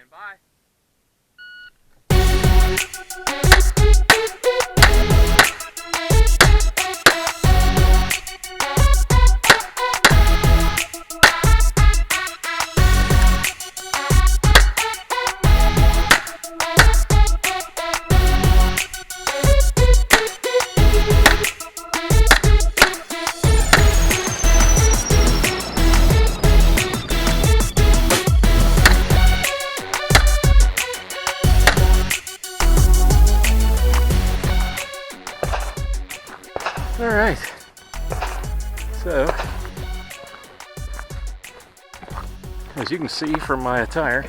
Stand by. All right, so as you can see from my attire,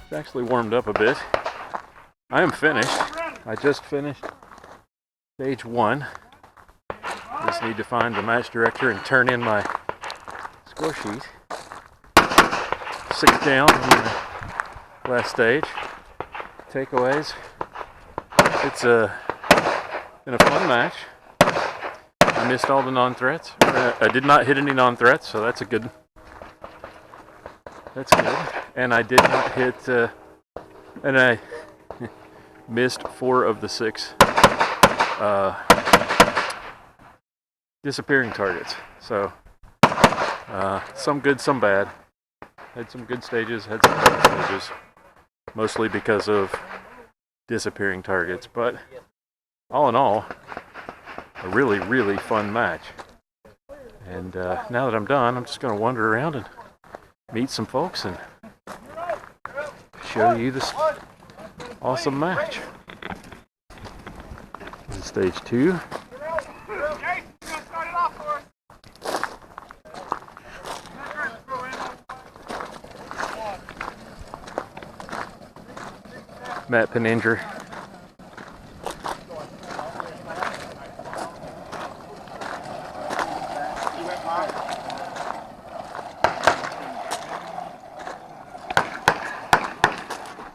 it's actually warmed up a bit. I am finished. I just finished stage 1. Just need to find the match director and turn in my score sheet. 6 down on the last stage. Takeaways. It's been a fun match. I missed all the non-threats. I did not hit any non-threats, so that's good. And I did not hit, and I missed 4 of the 6 disappearing targets. So some good, some bad. Had some good stages, had some bad stages, mostly because of disappearing targets. But all in all, a really, really fun match. And now that I'm done, I'm just going to wander around and meet some folks and show you this awesome match. This is stage 2. Matt Peninger.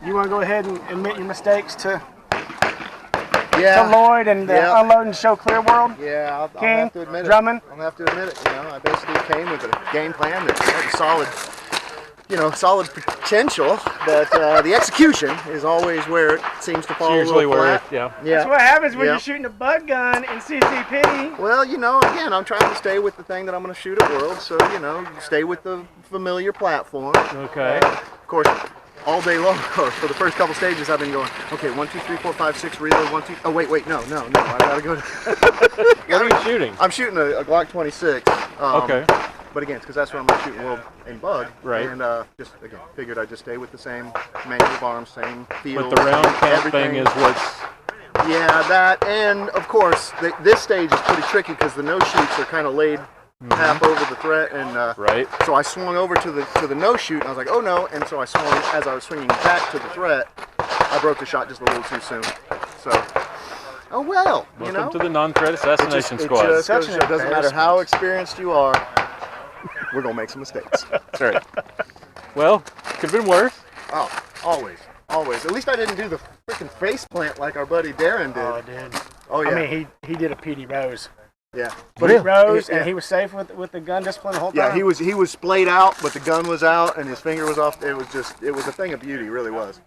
You want to go ahead and admit your mistakes to Lloyd and unload and show clear world? Yeah, I'll King, have to admit Drummond. I'll have to admit it. You know, I basically came with a game plan that had a solid potential, but the execution is always where it seems to fall Usually a little where flat. That's what happens when you're shooting a bud gun in CCP. Well, you know, again, I'm trying to stay with the thing that I'm going to shoot at World, so, you know, stay with the familiar platform. Okay. Of course, all day long, or for the first couple stages, I've been going, okay, 1, 2, 3, 4, 5, 6, reload, 1, 2, oh, wait, no, I gotta go to... What are you shooting? I'm shooting a Glock 26. Okay. But again, because that's what I'm going to shoot World and Bug. Right. And just, again, figured I'd just stay with the same manual of arms, same feel. But the round count thing is what's... Yeah, that, and of course, this stage is pretty tricky because the no shoots are kind of laid half over the threat, and right. So I swung over to the no shoot, and I was like, oh no, and so I swung, as I was swinging back to the threat, I broke the shot just a little too soon. So, oh well, you know. Welcome to the non-threat assassination squad. It doesn't matter how experienced you are, we're gonna make some mistakes. That's right. Well, could have been worse. Oh, always. At least I didn't do the freaking face plant like our buddy Darren did. Oh, I did. Oh yeah. I mean, he did a PD Rose. Yeah. But he rose, and he was safe with the gun discipline the whole time. Yeah, he was splayed out, but the gun was out, and his finger was off. It was a thing of beauty, it really was.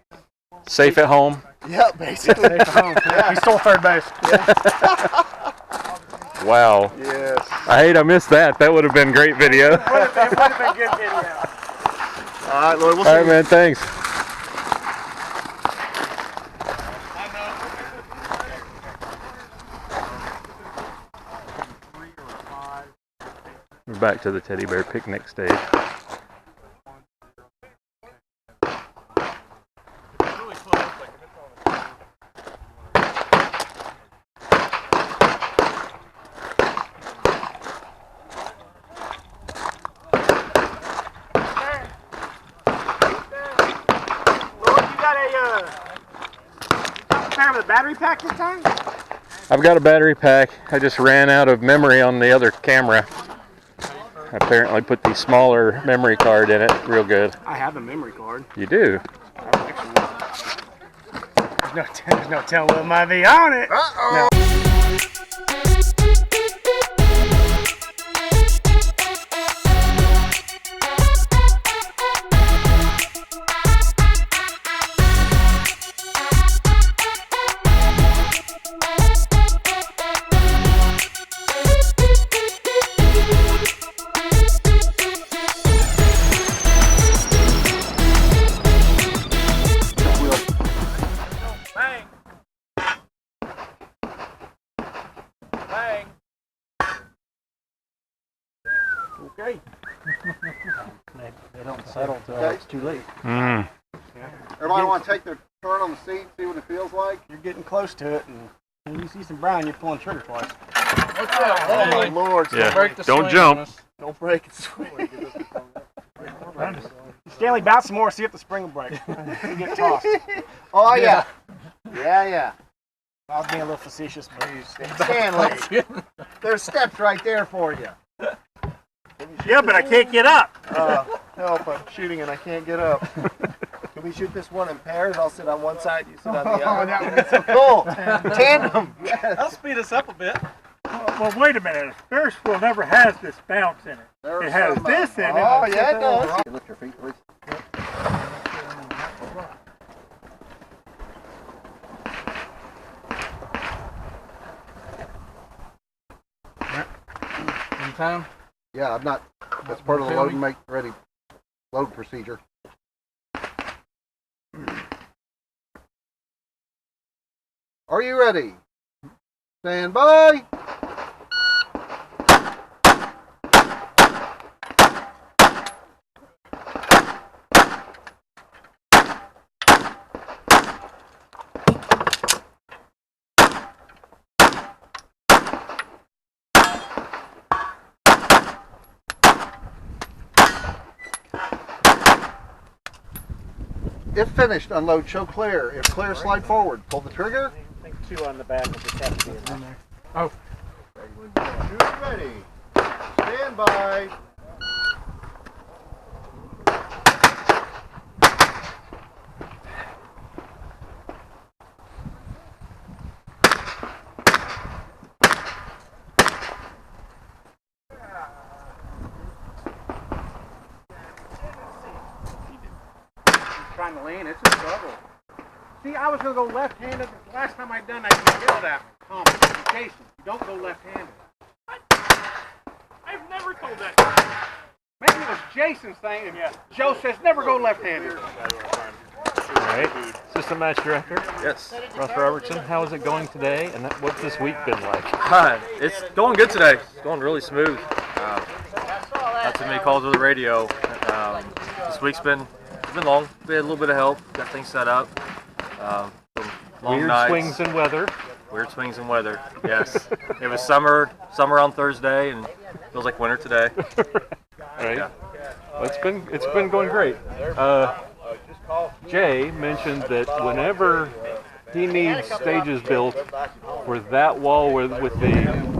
Safe at home. Yeah, basically. Safe at home. Yeah. He stole third base. Wow. Yes. I hate I missed that. That would have been great video. It would have been good video. All right, Lloyd, we'll see. All right, man, thanks. We're back to the teddy bear picnic stage. With a battery pack this time? I've got a battery pack. I just ran out of memory on the other camera. I apparently put the smaller memory card in it. Real good. I have a memory card. You do? There's no telling what might be on it. Uh-oh. No. settle till it's too late. Mm. Everybody want to take their turn on the seat, see what it feels like? You're getting close to it, and when you see some brown, you're pulling trigger twice. What's up? Oh my Lord! Yeah. Don't break the Don't swing jump. on us. Don't break it, swing. Stanley, bounce some more, see if the spring will break. You get tossed. Oh yeah. Yeah. I was being a little facetious, but Stanley, there's steps right there for you. Yeah, but I can't get up. Help! I'm shooting and I can't get up. Can we shoot this one in pairs? I'll sit on one side, you sit on the other. that would be so Cool. Tandem. That'll speed us up a bit. Well, wait a minute. First wheel never has this bounce in it. It has this in it. Oh yeah, it does. Lift your feet, please. In time? Yeah, I'm not. That's part of the load and make ready load procedure. Are you ready? Stand by. If finished, unload, show clear. If clear, slide forward. Pull the trigger. I think 2 on the back of the captain in there. Oh. Shoot ready. Stand by. trying to land. It's a struggle. See, I was going to go left-handed. The last time I done that, you know that. Jason, you don't go left-handed. I've never told that. Maybe it was Jason's thing, and Joe says never go left-handed. All right, System Match Director. Yes. Russ Robertson, how is it going today, and what's this week been like? It's going good today. It's going really smooth. Not too many calls over the radio. This week's been long. We had a little bit of help. Got things set up. Long Weird nights. swings in weather. Weird swings in weather. Yes. It was summer on Thursday, and feels like winter today. Right. Yeah. Well, it's been going great. Jay mentioned that whenever he needs stages built for that wall with the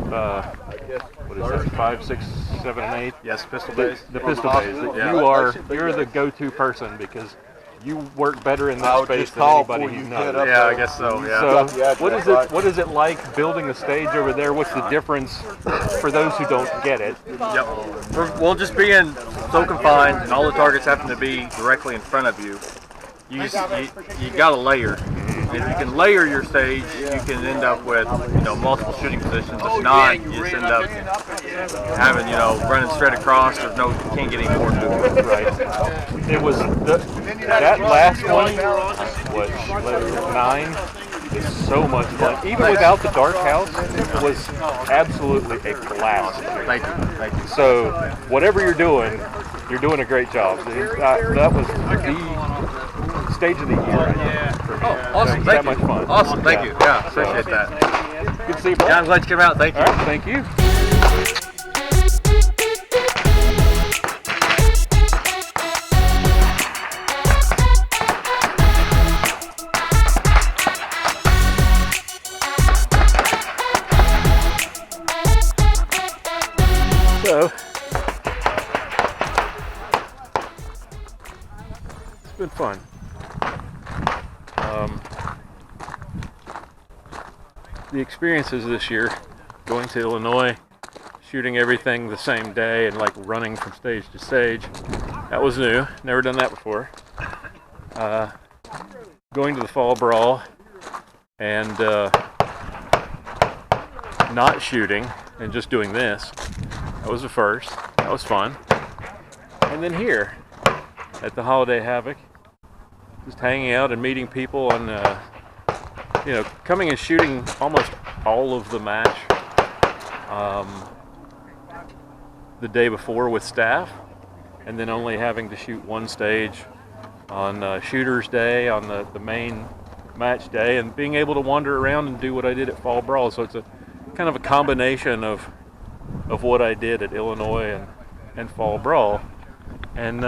what is that, 5, 6, 7, and 8? Yes, pistol bays. The pistol bays. That you're the go-to person because you work better in that space than anybody who's not. Yeah, I guess so. Yeah. So what is it like building a stage over there? What's the difference for those who don't get it? Yep. Well, just being so confined and all the targets happen to be directly in front of you, you got to layer. And if you can layer your stage, you can end up with multiple shooting positions. If not, you just end up having running straight across. You can't get any more to it. Right. It was that last one. What 9 is so much fun. Even without the dark house, it was absolutely a blast. Thank you. So whatever you're doing a great job. That was the stage of the year. Oh, awesome! That much fun. Awesome! Thank you. Yeah, appreciate that. Good to see you, Bob. Yeah, I'm glad you came out. Thank you. All right, thank you. So, it's been fun. The experiences this year, going to Illinois, shooting everything the same day and like running from stage to stage, that was new. Never done that before. Going to the Fall Brawl and not shooting and just doing this, that was the first. That was fun. And then here at the Holiday Havoc, just hanging out and meeting people and coming and shooting almost all of the match the day before with staff, and then only having to shoot one stage on shooter's day, on the main match day, and being able to wander around and do what I did at Fall Brawl. So it's a kind of a combination of what I did at Illinois and Fall Brawl, and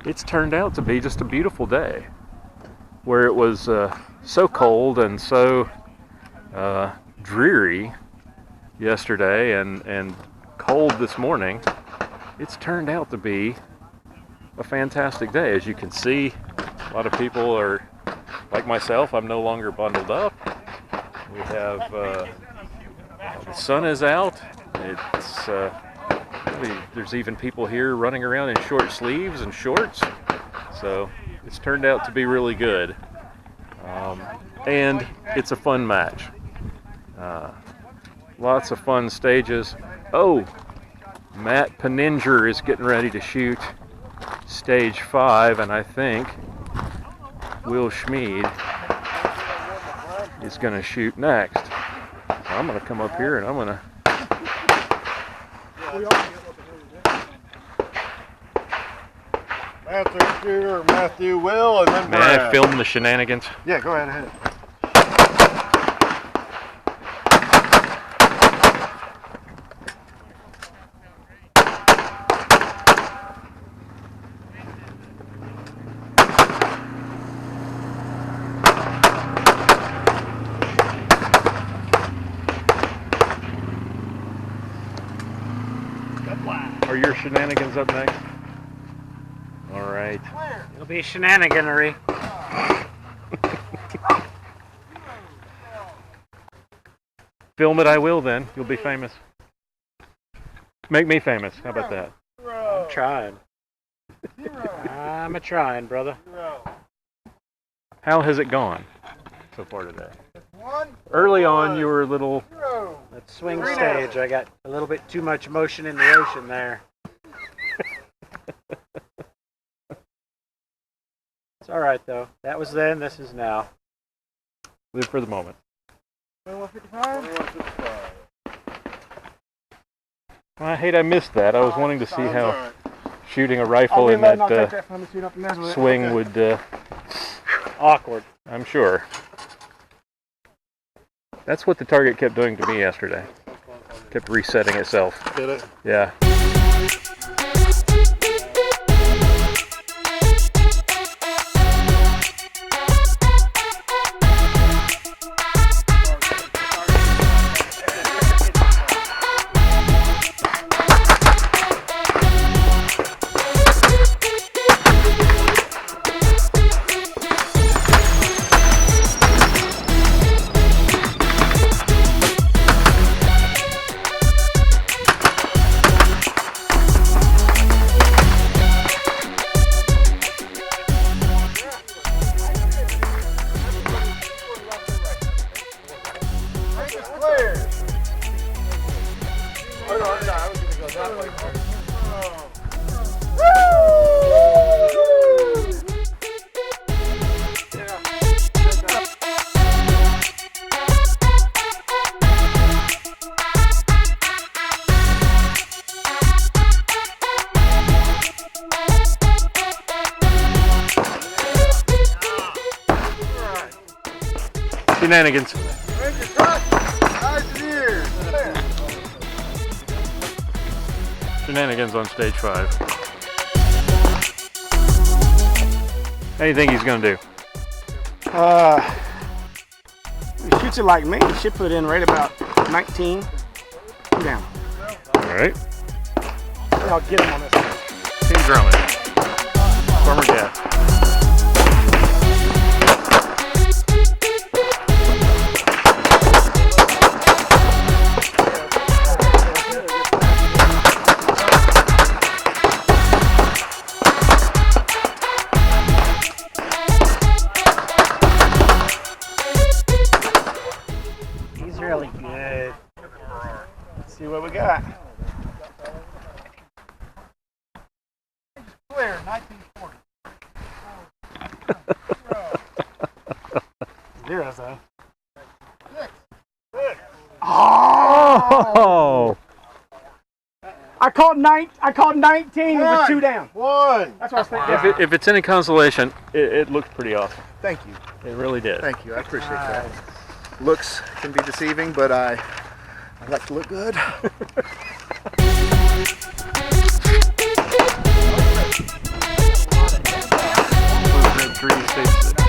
it's turned out to be just a beautiful day, where it was so cold and so dreary yesterday and cold this morning. It's turned out to be a fantastic day. As you can see, a lot of people are like myself. I'm no longer bundled up. We have the sun is out. It's there's even people here running around in short sleeves and shorts. So it's turned out to be really good, and it's a fun match. Lots of fun stages. Oh, Matt Peninger is getting ready to shoot stage 5, and I think Will Schmied is going to shoot next. I'm going to come up here and I'm going to... Matthew Will, and then May I film the shenanigans? Yeah, go ahead. Are your shenanigans up next? All right. It'll be shenaniganery. Film it, I will then. You'll be famous. Make me famous. How about that? I'm trying. I'm a-trying, brother. How has it gone so far today? Early on, you were a little... That swing stage, I got a little bit too much motion in the ocean there. It's all right, though. That was then, this is now. Live for the moment. 2155. I hate I missed that. I was wanting to see how shooting a rifle in that swing would... Awkward. I'm sure. That's what the target kept doing to me yesterday. Kept resetting itself. Did it? Yeah. Shenanigans. Shenanigans on stage 5. How do you think he's going to do? He shoots it like me. He should put in right about 19. Down. All right. I'll get him on this one. Team Drummond. Former guest. He's really good. Let's see what we got. Clear, 1940. Zeros, though. Oh! I called 19 with 2 down. One. That's what I was thinking. If it's any consolation, it looked pretty awesome. Thank you. It really did. Thank you. I appreciate that. Looks can be deceiving, but I like to look good. Crabtree states it.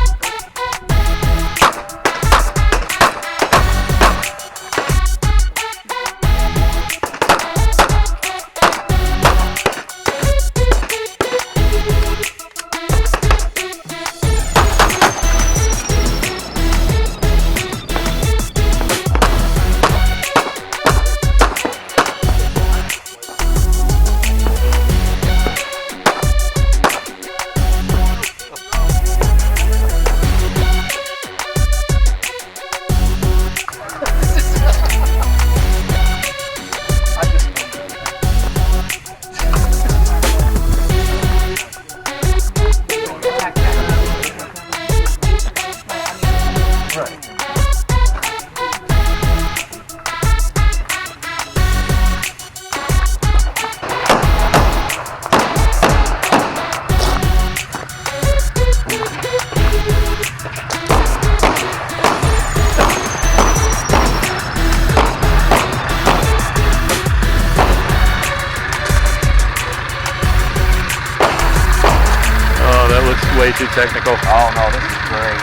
Way too technical. Oh no, this is great.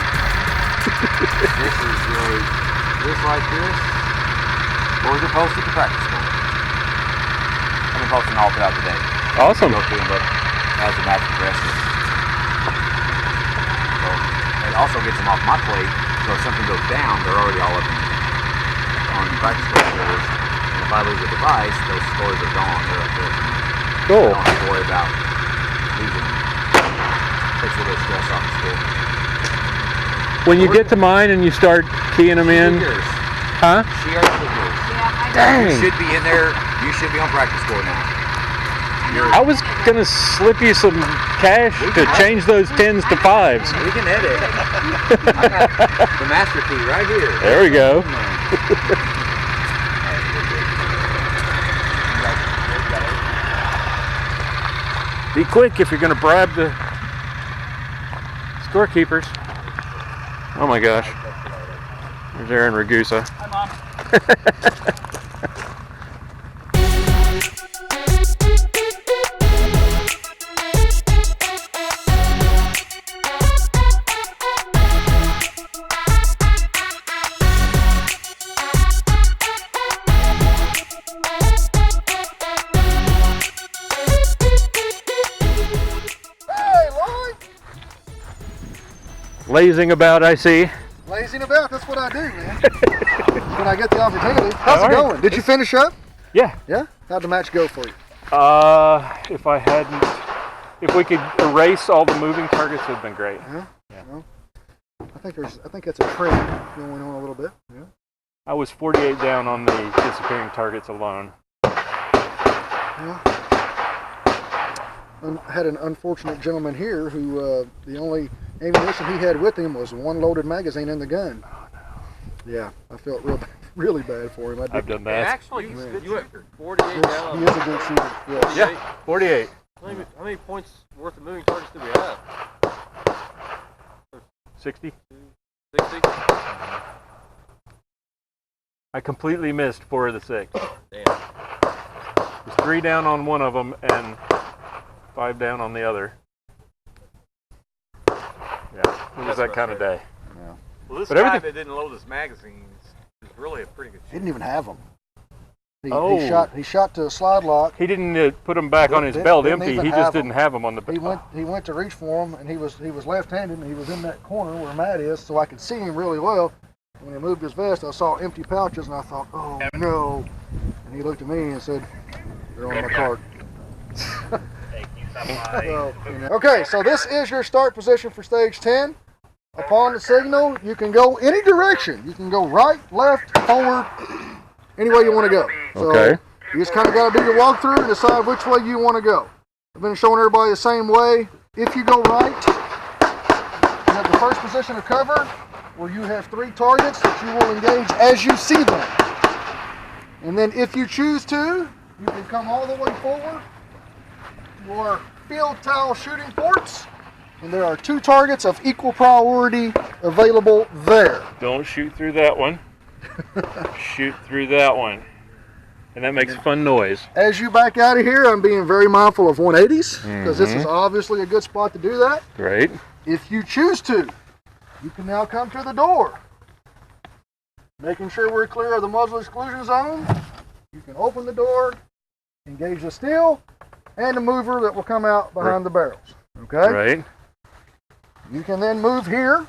This is really, this like this. Or is it posted to practice score? I've been posting all throughout the day. Awesome. Go through and look as the match progresses. So it also gets them off my plate, so if something goes down, they're already all up on the practice score scores. And if I lose a device, those scores are gone. They're up there. Cool. I don't have to worry about losing them. Takes a little bit of stress off the score. When you get to mine and you start keying them in, huh? She already took yours. Dang. You should be in there. You should be on practice score now. I was gonna slip you some cash to change those 10s to 5s. We can edit. I got the master key right here. There we go. Be quick if you're gonna bribe the scorekeepers. Oh my gosh. There's Aaron Ragusa. Hi, Mom. Lazing about, I see. Lazing about, that's what I do, man. When I get the opportunity. How's All it right. going? Did you finish up? Yeah. Yeah? How'd the match go for you? If we could erase all the moving targets, it would have been great. Yeah? Yeah. Well, I think that's a trend going on a little bit. Yeah. I was 48 down on the disappearing targets alone. Yeah. I had an unfortunate gentleman here who the only ammunition he had with him was one loaded magazine in the gun. Oh, no. Yeah, I felt really bad for him. I've done that. Actually, he's a good shooter. 48 down. He is a good shooter. Yes. Yeah, 48. How many points worth of moving targets do we have? 60. 60? I completely missed 4 of the 6. Damn. There's 3 down on one of them and 5 down on the other. Yeah, it was that kind of day. Yeah. Well, this But guy everything- that didn't load his magazines is really a pretty good He shooter. didn't even have them. He Oh. shot to a slide lock. He didn't put them back on his Didn't- belt didn't empty. even He have just 'em. didn't have them on the He belt. went to reach for him, and he was left-handed, and he was in that corner where Matt is, so I could see him really well. When he moved his vest, I saw empty pouches, and I thought, oh no. And he looked at me and said, "They're on my card." Okay, so this is your start position for stage 10. Upon the signal, you can go any direction. You can go right, left, forward, any way you want to go. So Okay. you just kind of got to do your walkthrough and decide which way you want to go. I've been showing everybody the same way. If you go right, you have the first position of cover, where you have 3 targets that you will engage as you see them. And then if you choose to, you can come all the way forward to our field towel shooting ports. And there are 2 targets of equal priority available there. Don't shoot through that one. Shoot through that one. And that makes fun noise. As you back out of here, I'm being very mindful of 180s because this is obviously a good spot to do that. Great. If you choose to, you can now come to the door. Making sure we're clear of the muzzle exclusion zone. You can open the door, engage the steel, and the mover that will come out behind the barrels. Okay? Right. You can then move here.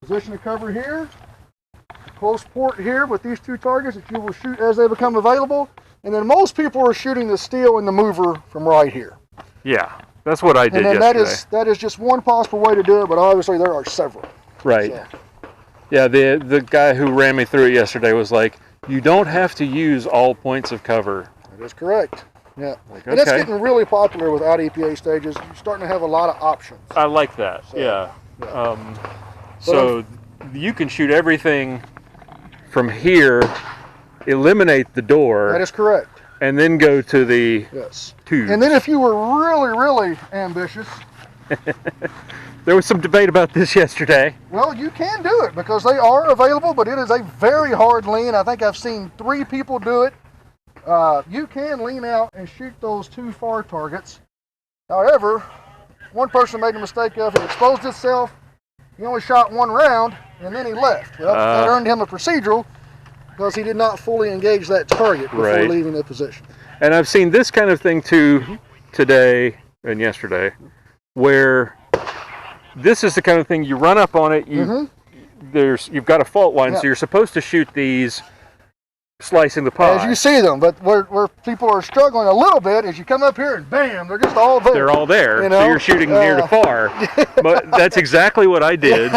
Position of cover here. Close port here with these 2 targets that you will shoot as they become available. And then most people are shooting the steel and the mover from right here. Yeah, that's what I did and then yesterday. that is just one possible way to do it, but obviously there are several. Right. So. Yeah, the guy who ran me through it yesterday was like, you don't have to use all points of cover. That is correct. Yeah. Like, and that's okay. getting really popular with IDPA stages. You're starting to have a lot of options. I like that. So, yeah. yeah. So you can shoot everything from here, eliminate the door. That is correct. And then go to the tubes. And then if you were really, really ambitious. There was some debate about this yesterday. Well, you can do it because they are available, but it is a very hard lean. I think I've seen 3 people do it. You can lean out and shoot those 2 far targets. However, one person made a mistake of it, exposed itself. He only shot 1 round, and then he left. Well, that earned him a procedural because he did not fully engage that target before leaving the position. And I've seen this kind of thing too today and yesterday, where this is the kind of thing you run up on it. You've got a fault line, so you're supposed to shoot these slicing the pie. As you see them, but where people are struggling a little bit is you come up here and bam, they're just all there. They're all there, you know? So you're shooting near to far. But that's exactly what I did,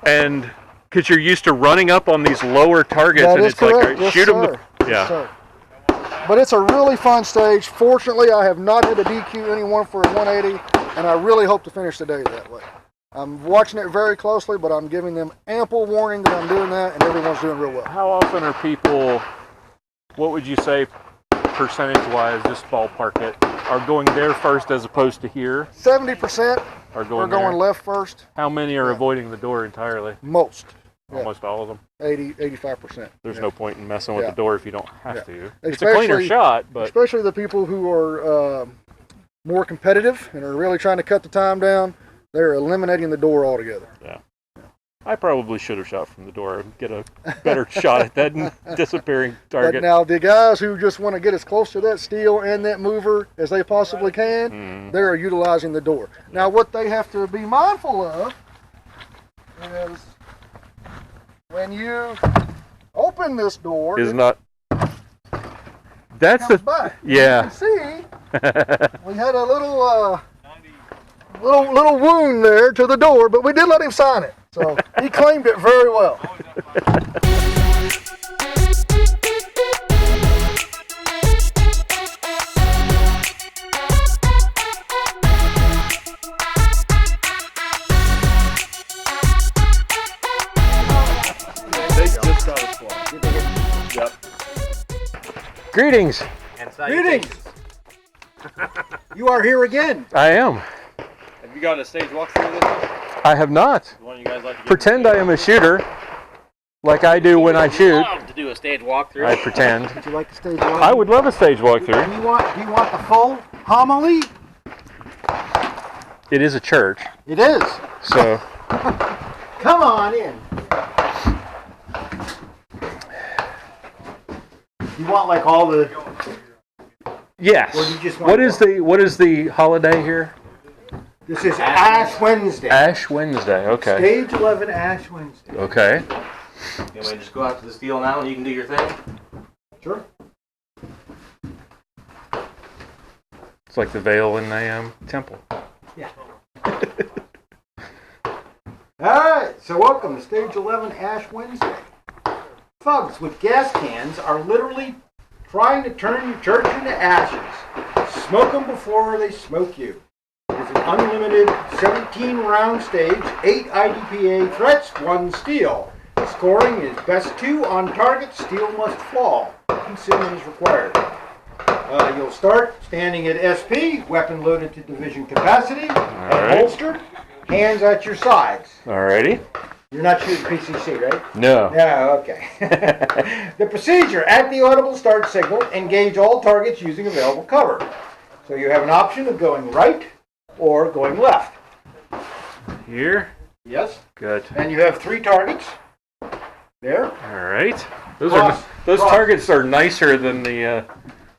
and because you're used to running up on these lower targets, that and is it's correct. like, shoot them. Yes, but it's a really fun stage. Fortunately, I have not had to DQ anyone for a 180, and I really hope to finish the day that way. I'm watching it very closely, but I'm giving them ample warning that I'm doing that, and everyone's doing real well. How often are people, what would you say percentage-wise, just ballpark it, are going there first as opposed to here? 70% are going left first. How many are avoiding the door entirely? Most. Almost all of them? 85%. There's no point in messing with the door if you don't have to. It's Especially, a cleaner shot, but... Especially the people who are more competitive and are really trying to cut the time down, they're eliminating the door altogether. Yeah. I probably should have shot from the door and get a better shot at that disappearing target. But now the guys who just want to get as close to that steel and that mover as they possibly can, they're utilizing the door. Now what they have to be mindful of is when you open this door, is not. That's the back. Yeah. You can see we had a little wound there to the door, but we did let him sign it, so he claimed it very well. Greetings. Greetings. You are here again. I am. Have you got a stage walkthrough of this one? I have not. One you guys like to Pretend I am a shooter, like I do when I shoot. love to do a stage walkthrough. I pretend. Would you like the stage walkthrough? I would love a stage walkthrough. Do you want the full homily? It is a church, It is. so Come on in. You want like all the... yes. Or you just want What is the holiday here? This is Ash Wednesday. Ash Wednesday. Okay. Stage 11 Ash Wednesday. Okay. You want me to just go out to the steel now and you can do your thing? Sure. It's like the veil in the temple. Yeah. Alright, so welcome to Stage 11 Ash Wednesday. Thugs with gas cans are literally trying to turn your church into ashes. Smoke them before they smoke you. It is an unlimited 17-round stage, 8 IDPA threats, 1 steal. The scoring is best 2 on target, steal must fall. concealment is required. You'll start standing at SP, weapon loaded to division capacity, and holstered, hands at your sides. Alrighty. You're not shooting PCC, right? No. No, okay. The procedure: at the audible start signal, engage all targets using available cover. So you have an option of going right or going left. Here. Yes. Good. And you have 3 targets. There. All right. Those Cross. targets are nicer than the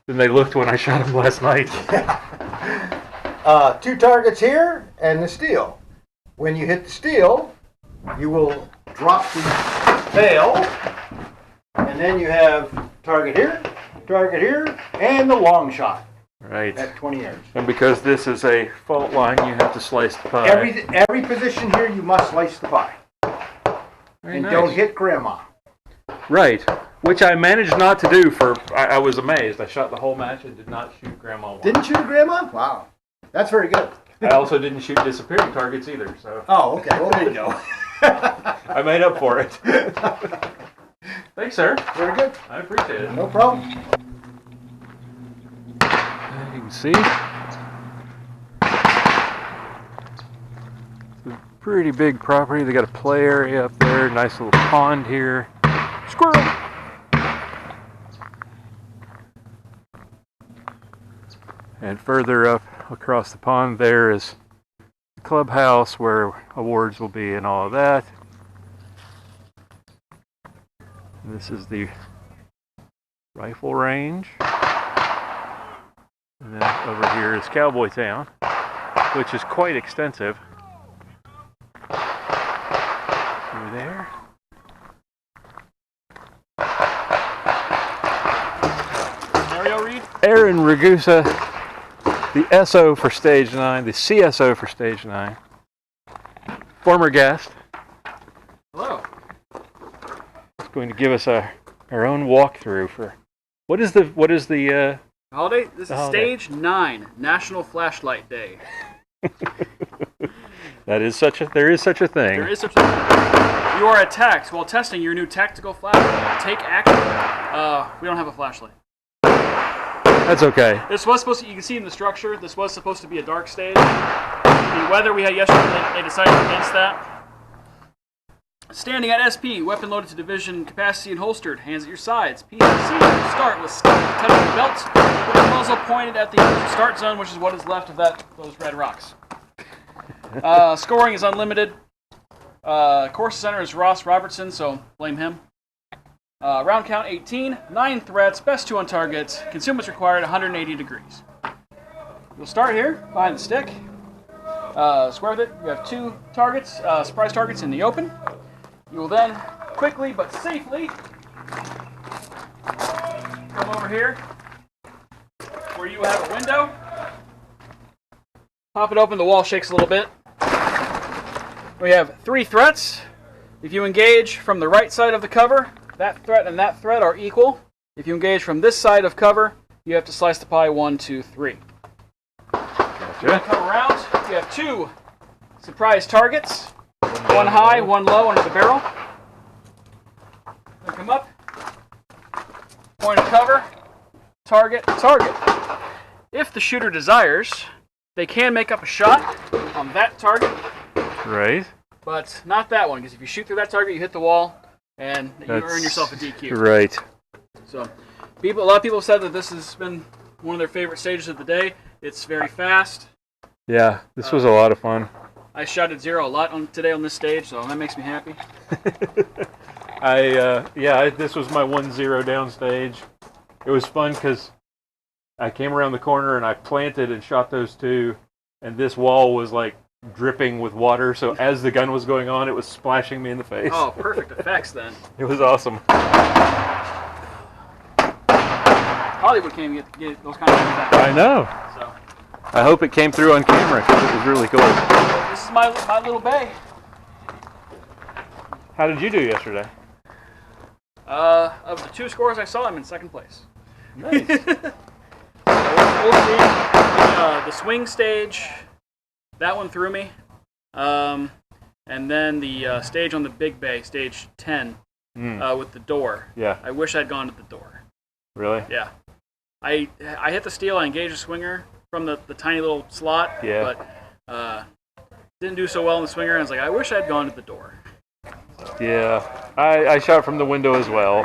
than they looked when I shot them last night. 2 targets here and the steel. When you hit the steel, you will drop the bail, and then you have target here, and the long shot. Right. At 20 yards. And because this is a fault line, you have to slice the pie. Every position here, you must slice the pie. Very and nice. don't hit grandma. Right. Which I managed not to do for, I was amazed. I shot the whole match and did not shoot grandma once. Didn't shoot a grandma? Wow. That's very good. I also didn't shoot disappearing targets either, so. Oh, okay. Well, there you go. I made up for it. Thanks, sir. Very good. I appreciate it. No problem. You can see. It's a pretty big property. They got a play area up there, nice little pond here. Squirrel! And further up across the pond there is the clubhouse where awards will be and all of that. And this is the rifle range. And then over here is Cowboy Town, which is quite extensive. Through there. Mario Reed? Aaron Ragusa, the SO for Stage 9, the CSO for Stage 9. Former guest. Hello. He's going to give us our own walkthrough for what is the Holiday? This is Holiday. Stage 9, National Flashlight Day. there is such a thing. There is such a thing. You are attacked while testing your new tactical flashlight. Take action. We don't have a flashlight. That's okay. This was supposed to, you can see in the structure, this was supposed to be a dark stage. The weather we had yesterday, they decided against that. Standing at SP, weapon loaded to division capacity and holstered, hands at your sides. PCC, start with touching the belt, with the muzzle pointed at the start zone, which is what is left of those red rocks. Scoring is unlimited. Course center is Robertson, so blame him. Round count 18, 9 threats, best 2 on target, concealment's required 180 degrees. We'll start here, behind the stick. Square with it, you have 2 targets, surprise targets in the open. You will then quickly but safely come over here where you have a window. Pop it open, the wall shakes a little bit. We have 3 threats. If you engage from the right side of the cover, that threat and that threat are equal. If you engage from this side of cover, you have to slice the pie 1, 2, 3. Gotcha. Come around, you have 2 surprise targets. 1 high, 1 low under the barrel. Then come up. Point of cover. Target, target. If the shooter desires, they can make up a shot on that target. Right. But not that one, because if you shoot through that target, you hit the wall, and you earn yourself a DQ. Right. So, a lot of people have said that this has been one of their favorite stages of the day. It's very fast. Yeah, this was a lot of fun. I shot at 0 a lot today on this stage, so that makes me happy. This was my 1-0 down stage. It was fun because I came around the corner and I planted and shot those 2, and this wall was like dripping with water, so as the gun was going on, it was splashing me in the face. Oh, perfect effects then. It was awesome. Hollywood can't get those kind of things back. I know. So, I hope it came through on camera because it was really cool. this is my little bay. How did you do yesterday? Of the 2 scores I saw, I'm in 2nd place. Nice. We'll see. The swing stage, that one threw me. And then the stage on the big bay, stage 10, with the door. Yeah. I wish I'd gone to the door. Really? Yeah. I hit the steel, I engaged the swinger from the tiny little slot, but didn't do so well in the swinger. I was like, I wish I'd gone to the door. Yeah, I shot from the window as well.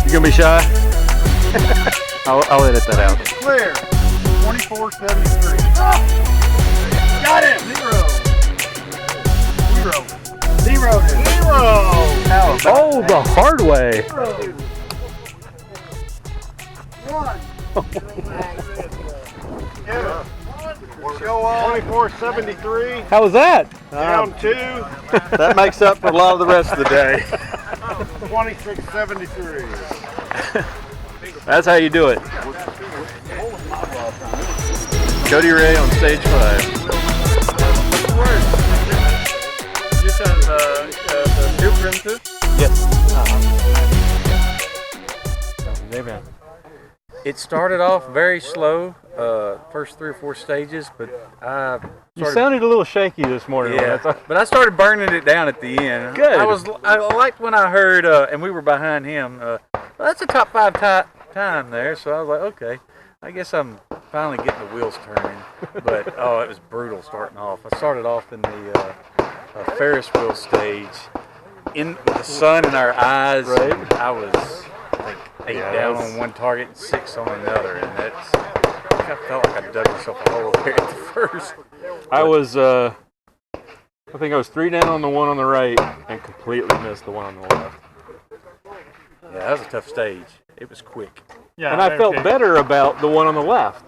You gonna be shy? I'll edit that out. Clear. 2473. Got him! Zero. Oh, the hard way. 2473. How was that? Down 2. That makes up for a lot of the rest of the day. 2673. That's how you do it. Cody Ray on stage 5. You said the new rim too? Yes. Amen. It started off very slow, first 3 or 4 stages, but You sounded a little shaky this morning. Yeah, but I started burning it down at the end. Good. I liked when I heard, and we were behind him. Well, that's a top 5 time there, so I was like, okay, I guess I'm finally getting the wheels turning. But it was brutal starting off. I started off in the Ferris wheel stage, in the sun in our eyes. Right. And I was, I think, 8 down on one target and 6 on another, and I felt like I dug myself a hole there at the first. I was, I think I was 3 down on the one on the right and completely missed the one on the left. Yeah, that was a tough stage. It was quick. Yeah. And I felt better about the one on the left.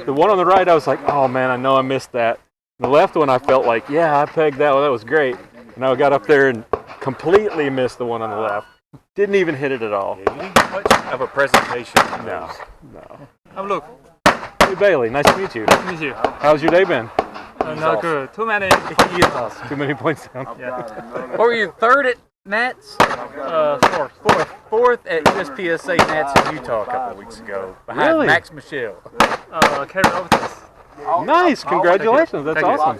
The one on the right, I was like, oh man, I know I missed that. The left one, I felt like, yeah, I pegged that one. That was great. And I got up there and completely missed the one on the left. Didn't even hit it at all. Yeah, you didn't get much of a presentation. No. Have a look. Hey Bailey, nice to meet you. Nice to meet you. How's your day been? Not good. Too many. Too many points down. Yeah. What were you, 3rd at Nats? 4th at USPSA Nats in Utah a couple of weeks ago, behind Really? Max Michelle. Carry Robertson. Nice, congratulations. That's awesome.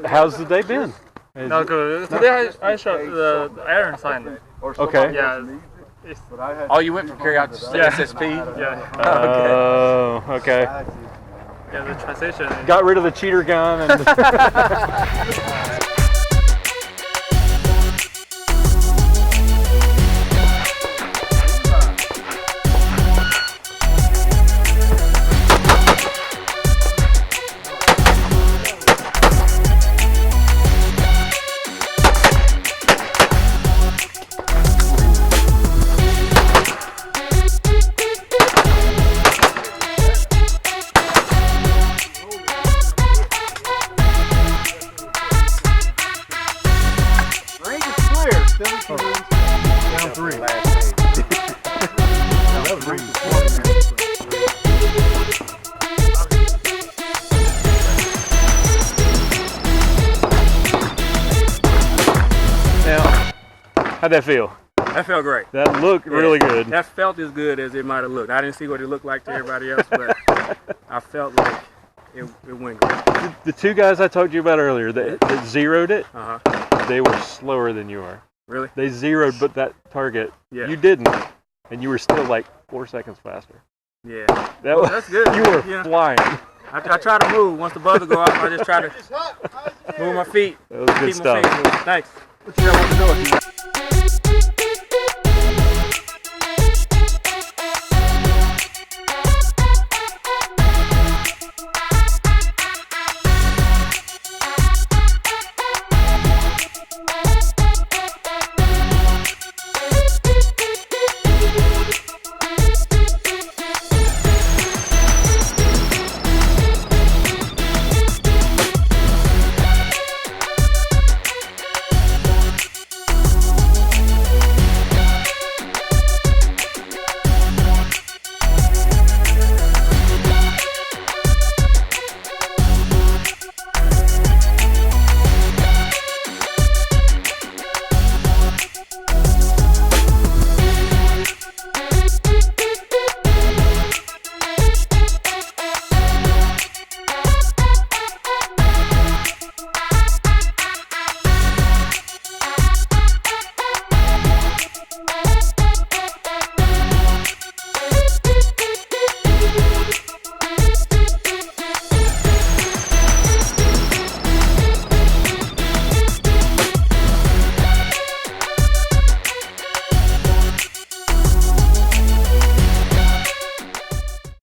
How's the day been? Not good. Today I shot the iron sign. Okay. Yeah. Oh, you went from carry out to SSP? Yeah. Oh, okay. Yeah, the transition. Got rid of the cheater gun and Down 3. now, how'd that feel? That felt great. That looked really good. That felt as good as it might have looked. I didn't see what it looked like to everybody else, but I felt like it went great. The 2 guys I told you about earlier that zeroed it, they were slower than you are. Really? They zeroed, but that target, Yeah. you didn't, and you were still like 4 seconds faster. Yeah. That's good. You were Yeah. flying. I try to move. Once the buzzer go off, I just try to move my feet. That was good Keep stuff. my feet moving. Thanks.